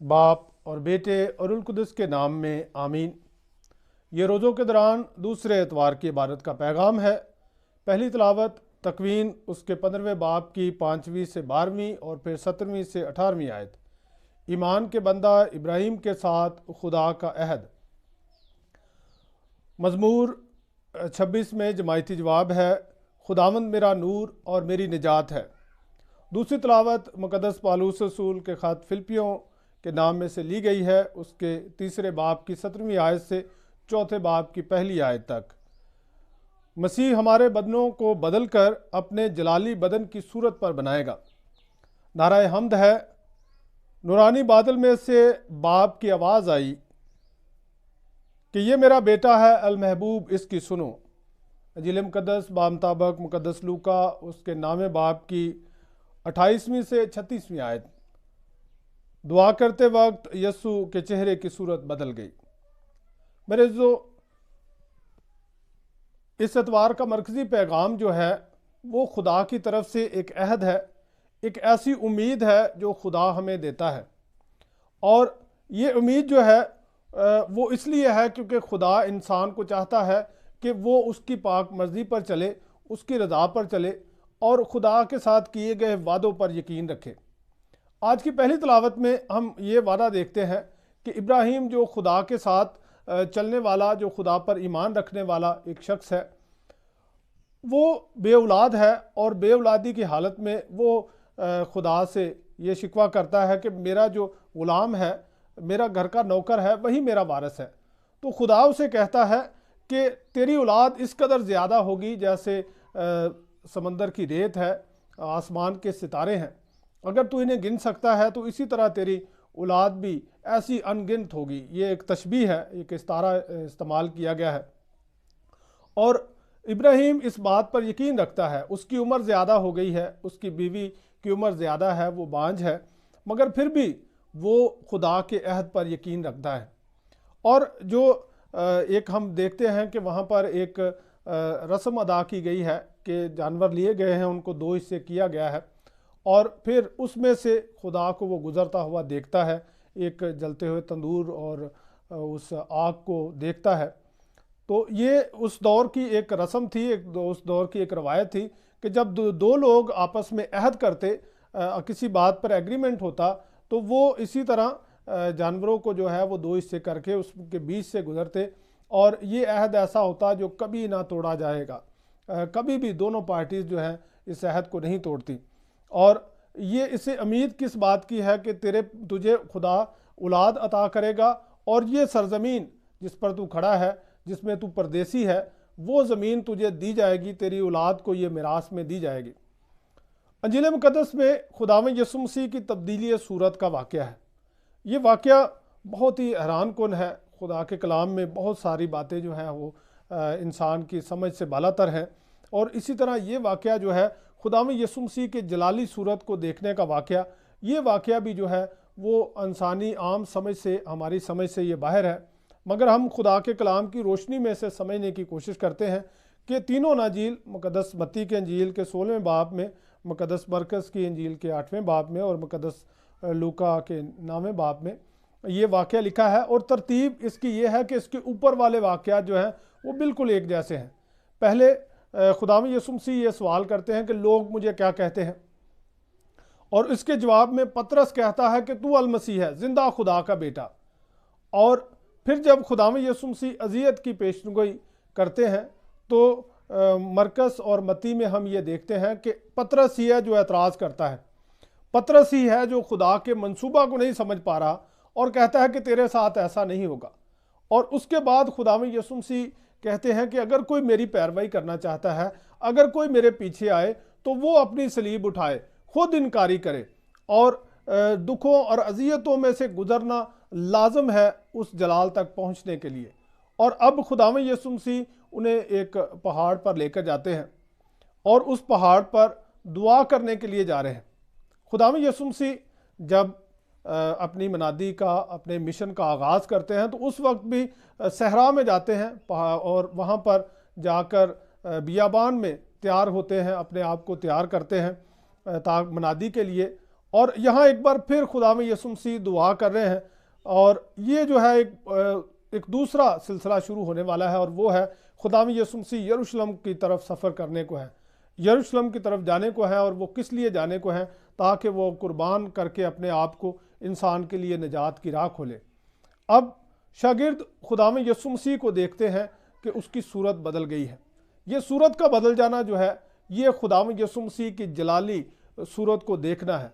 باپ اور بیٹے اور القدس کے نام میں آمین۔ یہ روزوں کے دوران دوسرے اتوار کی عبادت کا پیغام ہے۔ پہلی تلاوت تکوین اس کے 15ویں باب کی 5ویں سے 12ویں اور پھر 17ویں سے 18ویں آیت۔ ایمان کے بندہ ابراہیم کے ساتھ خدا کا عہد۔ مزمور 26 میں جماعتی جواب ہے، خداوند میرا نور اور میری نجات ہے۔ دوسری تلاوت مقدس پالوس رسول کے خط فلپیوں کے نام میں سے لی گئی ہے، اس کے 3 باب کی 17ویں آیت سے 4 باب کی پہلی آیت تک۔ مسیح ہمارے بدنوں کو بدل کر اپنے جلالی بدن کی صورت پر بنائے گا۔ نعرہ حمد ہے۔ نورانی بادل میں سے باپ کی آواز آئی کہ یہ میرا بیٹا ہے المحبوب، اس کی سنو۔ انجیل مقدس بامطابق مقدس لوکا اس کے 9 باب کی 28ویں سے 36ویں آیت۔ دعا کرتے وقت یسوع کے چہرے کی صورت بدل گئی۔ میرے عزیزو، اس اتوار کا مرکزی پیغام جو ہے وہ خدا کی طرف سے ایک عہد ہے، ایک ایسی امید ہے جو خدا ہمیں دیتا ہے، اور یہ امید جو ہے وہ اس لیے ہے کیونکہ خدا انسان کو چاہتا ہے کہ وہ اس کی پاک مرضی پر چلے، اس کی رضا پر چلے اور خدا کے ساتھ کیے گئے وعدوں پر یقین رکھے۔ آج کی پہلی تلاوت میں ہم یہ وعدہ دیکھتے ہیں کہ ابراہیم جو خدا کے ساتھ چلنے والا، جو خدا پر ایمان رکھنے والا ایک شخص ہے، وہ بے اولاد ہے، اور بے اولادی کی حالت میں وہ خدا سے یہ شکوہ کرتا ہے کہ میرا جو غلام ہے، میرا گھر کا نوکر ہے، وہی میرا وارث ہے۔ تو خدا اسے کہتا ہے کہ تیری اولاد اس قدر زیادہ ہوگی جیسے سمندر کی ریت ہے، آسمان کے ستارے ہیں، اگر تو انہیں گن سکتا ہے تو اسی طرح تیری اولاد بھی ایسی ان گنت ہوگی۔ یہ ایک تشبیہ ہے، ایک استعارہ استعمال کیا گیا ہے، اور ابراہیم اس بات پر یقین رکھتا ہے۔ اس کی عمر زیادہ ہو گئی ہے، اس کی بیوی کی عمر زیادہ ہے، وہ بانجھ ہے، مگر پھر بھی وہ خدا کے عہد پر یقین رکھتا ہے۔ اور جو ایک ہم دیکھتے ہیں کہ وہاں پر ایک رسم ادا کی گئی ہے کہ جانور لیے گئے ہیں، ان کو 2 حصے کیا گیا ہے، اور پھر اس میں سے خدا کو وہ گزرتا ہوا دیکھتا ہے، ایک جلتے ہوئے تندور اور اس آگ کو دیکھتا ہے۔ تو یہ اس دور کی ایک رسم تھی، اس دور کی ایک روایت تھی کہ جب 2 لوگ آپس میں عہد کرتے، کسی بات پر ایگریمنٹ ہوتا، تو وہ اسی طرح جانوروں کو جو ہے وہ 2 حصے کر کے اس کے بیچ سے گزرتے، اور یہ عہد ایسا ہوتا جو کبھی نہ توڑا جائے گا، کبھی بھی دونوں پارٹیز جو ہیں اس عہد کو نہیں توڑتی۔ اور یہ اسے امید کس بات کی ہے کہ تجھے خدا اولاد عطا کرے گا، اور یہ سرزمین جس پر تو کھڑا ہے، جس میں تو پردیسی ہے، وہ زمین تجھے دی جائے گی، تیری اولاد کو یہ میراث میں دی جائے گی۔ انجیل مقدس میں خداوند یسوع مسیح کی تبدیلی صورت کا واقعہ ہے۔ یہ واقعہ بہت ہی حیران کن ہے۔ خدا کے کلام میں بہت ساری باتیں جو ہیں وہ انسان کی سمجھ سے بالاتر ہیں، اور اسی طرح یہ واقعہ جو ہے خداوند یسوع مسیح کے جلالی صورت کو دیکھنے کا واقعہ، یہ واقعہ بھی جو ہے وہ انسانی عام سمجھ سے، ہماری سمجھ سے یہ باہر ہے، مگر ہم خدا کے کلام کی روشنی میں سے سمجھنے کی کوشش کرتے ہیں کہ تینوں اناجیل، مقدس متی کے انجیل کے 16ویں باب میں، مقدس مرکز کی انجیل کے 8ویں باب میں، اور مقدس لوکا کے 9ویں باب میں یہ واقعہ لکھا ہے، اور ترتیب اس کی یہ ہے کہ اس کے اوپر والے واقعات جو ہیں وہ بالکل ایک جیسے ہیں۔ پہلے خداوند یسوع مسیح یہ سوال کرتے ہیں کہ لوگ مجھے کیا کہتے ہیں، اور اس کے جواب میں پطرس کہتا ہے کہ تو المسیح ہے، زندہ خدا کا بیٹا۔ اور پھر جب خداوند یسوع مسیح اذیت کی پیشگوئی کرتے ہیں تو مرکز اور متی میں ہم یہ دیکھتے ہیں کہ پطرس ہی ہے جو اعتراض کرتا ہے، پطرس ہی ہے جو خدا کے منصوبہ کو نہیں سمجھ پا رہا اور کہتا ہے کہ تیرے ساتھ ایسا نہیں ہوگا۔ اور اس کے بعد خداوند یسوع مسیح کہتے ہیں کہ اگر کوئی میری پیروی کرنا چاہتا ہے، اگر کوئی میرے پیچھے آئے تو وہ اپنی صلیب اٹھائے، خود انکاری کرے، اور دکھوں اور اذیتوں میں سے گزرنا لازم ہے اس جلال تک پہنچنے کے لیے۔ اور اب خداوند یسوع مسیح انہیں ایک پہاڑ پر لے کر جاتے ہیں، اور اس پہاڑ پر دعا کرنے کے لیے جا رہے ہیں۔ خداوند یسوع مسیح جب اپنی منادی کا، اپنے مشن کا آغاز کرتے ہیں تو اس وقت بھی صحرا میں جاتے ہیں، اور وہاں پر جا کر بیابان میں تیار ہوتے ہیں، اپنے آپ کو تیار کرتے ہیں منادی کے لیے۔ اور یہاں ایک بار پھر خداوند یسوع مسیح دعا کر رہے ہیں، اور یہ جو ہے ایک دوسرا سلسلہ شروع ہونے والا ہے، اور وہ ہے خداوند یسوع مسیح یروشلم کی طرف سفر کرنے کو ہے، یروشلم کی طرف جانے کو ہے، اور وہ کس لیے جانے کو ہے؟ تاکہ وہ قربان کر کے اپنے آپ کو انسان کے لیے نجات کی راہ کھولے۔ اب شاگرد خداوند یسوع مسیح کو دیکھتے ہیں کہ اس کی صورت بدل گئی ہے۔ یہ صورت کا بدل جانا جو ہے، یہ خداوند یسوع مسیح کی جلالی صورت کو دیکھنا ہے،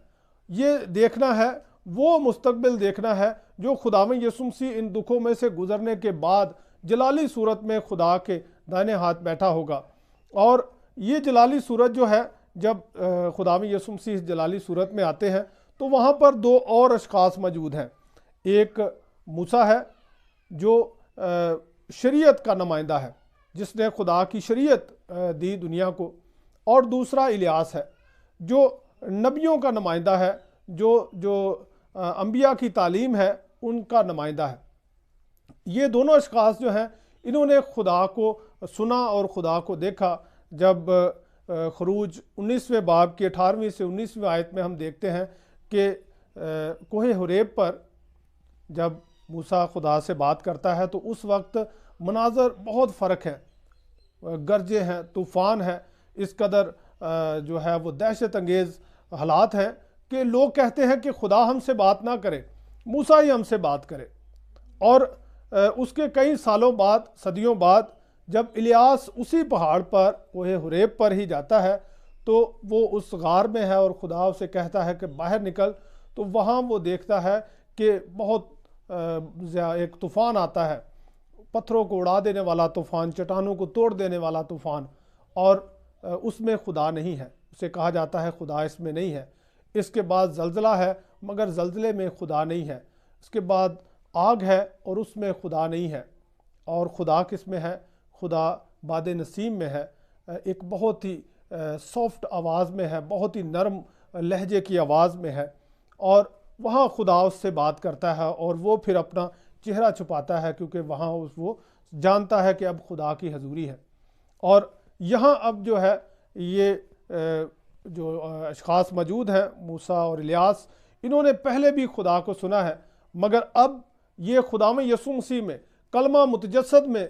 یہ دیکھنا ہے، وہ مستقبل دیکھنا ہے جو خداوند یسوع مسیح ان دکھوں میں سے گزرنے کے بعد جلالی صورت میں خدا کے دائیں ہاتھ بیٹھا ہوگا۔ اور یہ جلالی صورت جو ہے، جب خداوند یسوع مسیح جلالی صورت میں آتے ہیں تو وہاں پر دو اور اشخاص موجود ہیں۔ ایک موسیٰ ہے جو شریعت کا نمائندہ ہے، جس نے خدا کی شریعت دی دنیا کو، اور دوسرا الیاس ہے جو نبیوں کا نمائندہ ہے، جو انبیاء کی تعلیم ہے ان کا نمائندہ ہے۔ یہ دونوں اشخاص جو ہیں، انہوں نے خدا کو سنا اور خدا کو دیکھا۔ جب خروج 19ویں باب کی 18ویں سے 19ویں آیت میں ہم دیکھتے ہیں کہ کوہ حریب پر جب موسیٰ خدا سے بات کرتا ہے تو اس وقت مناظر بہت فرق ہے، گرجے ہیں، طوفان ہے، اس قدر جو ہے وہ دہشت انگیز حالات ہیں کہ لوگ کہتے ہیں کہ خدا ہم سے بات نہ کرے، موسیٰ ہی ہم سے بات کرے۔ اور اس کے کئی سالوں بعد، صدیوں بعد، جب الیاس اسی پہاڑ پر کوہ حریب پر ہی جاتا ہے تو وہ اس غار میں ہے، اور خدا اسے کہتا ہے کہ باہر نکل، تو وہاں وہ دیکھتا ہے کہ بہت ایک طوفان آتا ہے، پتھروں کو اڑا دینے والا طوفان، چٹانوں کو توڑ دینے والا طوفان، اور اس میں خدا نہیں ہے، اسے کہا جاتا ہے خدا اس میں نہیں ہے۔ اس کے بعد زلزلہ ہے، مگر زلزلے میں خدا نہیں ہے۔ اس کے بعد آگ ہے اور اس میں خدا نہیں ہے۔ اور خدا کس میں ہے؟ خدا باد نسیم میں ہے، ایک بہت ہی سافٹ آواز میں ہے، بہت ہی نرم لہجے کی آواز میں ہے، اور وہاں خدا اس سے بات کرتا ہے، اور وہ پھر اپنا چہرہ چھپاتا ہے کیونکہ وہاں وہ جانتا ہے کہ اب خدا کی حضوری ہے۔ اور یہاں اب جو ہے یہ جو اشخاص موجود ہیں، موسیٰ اور الیاس، انہوں نے پہلے بھی خدا کو سنا ہے، مگر اب یہ خداوند یسوع مسیح میں کلمہ متجسد میں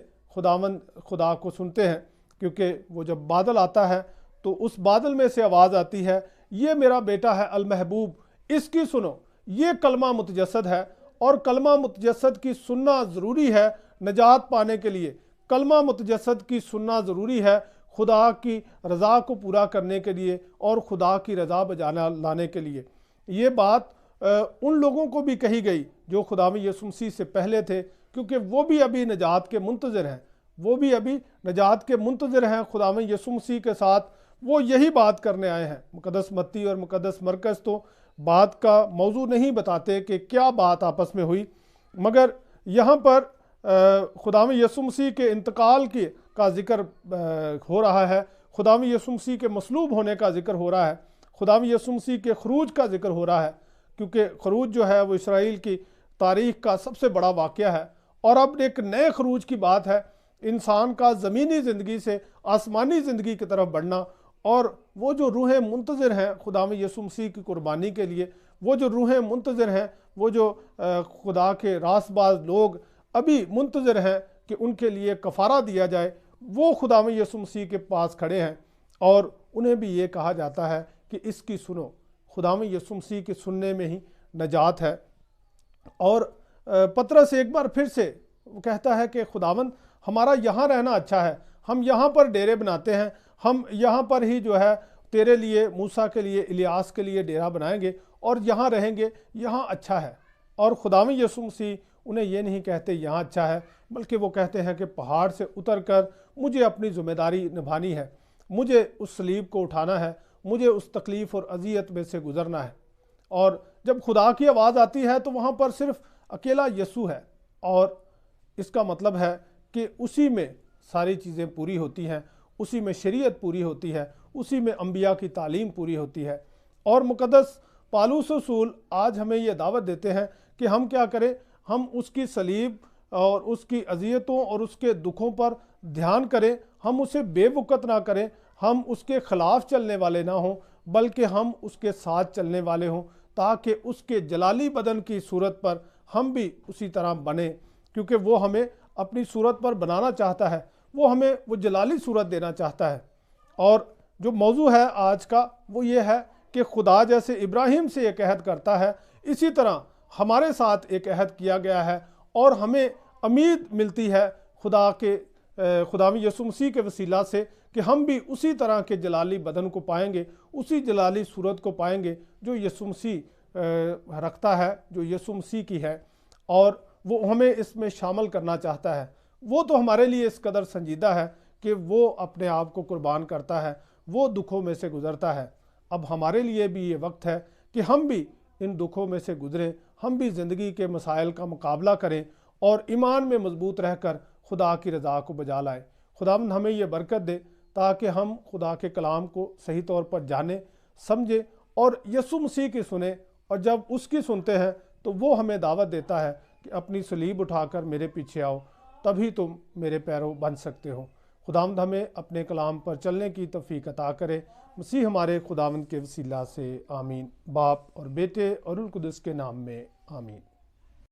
خدا کو سنتے ہیں، کیونکہ وہ جب بادل آتا ہے تو اس بادل میں سے آواز آتی ہے، یہ میرا بیٹا ہے المحبوب، اس کی سنو۔ یہ کلمہ متجسد ہے، اور کلمہ متجسد کی سننا ضروری ہے نجات پانے کے لیے۔ کلمہ متجسد کی سننا ضروری ہے خدا کی رضا کو پورا کرنے کے لیے اور خدا کی رضا بجانا لانے کے لیے۔ یہ بات ان لوگوں کو بھی کہی گئی جو خداوند یسوع مسیح سے پہلے تھے، کیونکہ وہ بھی ابھی نجات کے منتظر ہیں، وہ بھی ابھی نجات کے منتظر ہیں خداوند یسوع مسیح کے ساتھ۔ وہ یہی بات کرنے آئے ہیں۔ مقدس متی اور مقدس مرکز تو بات کا موضوع نہیں بتاتے کہ کیا بات آپس میں ہوئی، مگر یہاں پر خداوند یسوع مسیح کے انتقال کا ذکر ہو رہا ہے، خداوند یسوع مسیح کے مصلوب ہونے کا ذکر ہو رہا ہے، خداوند یسوع مسیح کے خروج کا ذکر ہو رہا ہے، کیونکہ خروج جو ہے وہ اسرائیل کی تاریخ کا سب سے بڑا واقعہ ہے۔ اور اب ایک نئے خروج کی بات ہے، انسان کا زمینی زندگی سے آسمانی زندگی کی طرف بڑھنا، اور وہ جو روحیں منتظر ہیں خداوند یسوع مسیح کی قربانی کے لیے، وہ جو روحیں منتظر ہیں، وہ جو خدا کے راست باز لوگ ابھی منتظر ہیں کہ ان کے لیے کفارہ دیا جائے، وہ خداوند یسوع مسیح کے پاس کھڑے ہیں، اور انہیں بھی یہ کہا جاتا ہے کہ اس کی سنو۔ خداوند یسوع مسیح کے سننے میں ہی نجات ہے۔ اور پطرس ایک بار پھر سے وہ کہتا ہے کہ خداوند ہمارا یہاں رہنا اچھا ہے، ہم یہاں پر ڈیرے بناتے ہیں، ہم یہاں پر ہی جو ہے تیرے لیے، موسیٰ کے لیے، الیاس کے لیے ڈیرا بنائیں گے اور یہاں رہیں گے، یہاں اچھا ہے۔ اور خداوند یسوع مسیح انہیں یہ نہیں کہتے یہاں اچھا ہے، بلکہ وہ کہتے ہیں کہ پہاڑ سے اتر کر مجھے اپنی ذمہ داری نبھانی ہے، مجھے اس صلیب کو اٹھانا ہے، مجھے اس تکلیف اور اذیت میں سے گزرنا ہے۔ اور جب خدا کی آواز آتی ہے تو وہاں پر صرف اکیلا یسوع ہے، اور اس کا مطلب ہے کہ اسی میں ساری چیزیں پوری ہوتی ہیں، اسی میں شریعت پوری ہوتی ہے، اسی میں انبیاء کی تعلیم پوری ہوتی ہے۔ اور مقدس پالوس رسول آج ہمیں یہ دعوت دیتے ہیں کہ ہم کیا کریں، ہم اس کی صلیب اور اس کی اذیتوں اور اس کے دکھوں پر دھیان کریں، ہم اسے بے وقت نہ کریں، ہم اس کے خلاف چلنے والے نہ ہوں، بلکہ ہم اس کے ساتھ چلنے والے ہوں، تاکہ اس کے جلالی بدن کی صورت پر ہم بھی اسی طرح بنیں، کیونکہ وہ ہمیں اپنی صورت پر بنانا چاہتا ہے، وہ ہمیں وہ جلالی صورت دینا چاہتا ہے۔ اور جو موضوع ہے آج کا وہ یہ ہے کہ خدا جیسے ابراہیم سے ایک عہد کرتا ہے، اسی طرح ہمارے ساتھ ایک عہد کیا گیا ہے، اور ہمیں امید ملتی ہے خداوند یسوع مسیح کے وسیلہ سے کہ ہم بھی اسی طرح کے جلالی بدن کو پائیں گے، اسی جلالی صورت کو پائیں گے جو یسوع مسیح رکھتا ہے، جو یسوع مسیح کی ہے، اور وہ ہمیں اس میں شامل کرنا چاہتا ہے۔ وہ تو ہمارے لیے اس قدر سنجیدہ ہے کہ وہ اپنے آپ کو قربان کرتا ہے، وہ دکھوں میں سے گزرتا ہے۔ اب ہمارے لیے بھی یہ وقت ہے کہ ہم بھی ان دکھوں میں سے گزریں، ہم بھی زندگی کے مسائل کا مقابلہ کریں اور ایمان میں مضبوط رہ کر خدا کی رضا کو بجا لائیں۔ خداوند ہمیں یہ برکت دے تاکہ ہم خدا کے کلام کو صحیح طور پر جانیں، سمجھیں اور یسوع مسیح کی سنیں، اور جب اس کی سنتے ہیں تو وہ ہمیں دعوت دیتا ہے کہ اپنی صلیب اٹھا کر میرے پیچھے آؤ، تبھی تم میرے پیرو بن سکتے ہو۔ خداوند ہمیں اپنے کلام پر چلنے کی توفیق عطا کرے، مسیح ہمارے خداوند کے وسیلہ سے، آمین۔ باپ اور بیٹے اور روح القدس کے نام میں، آمین۔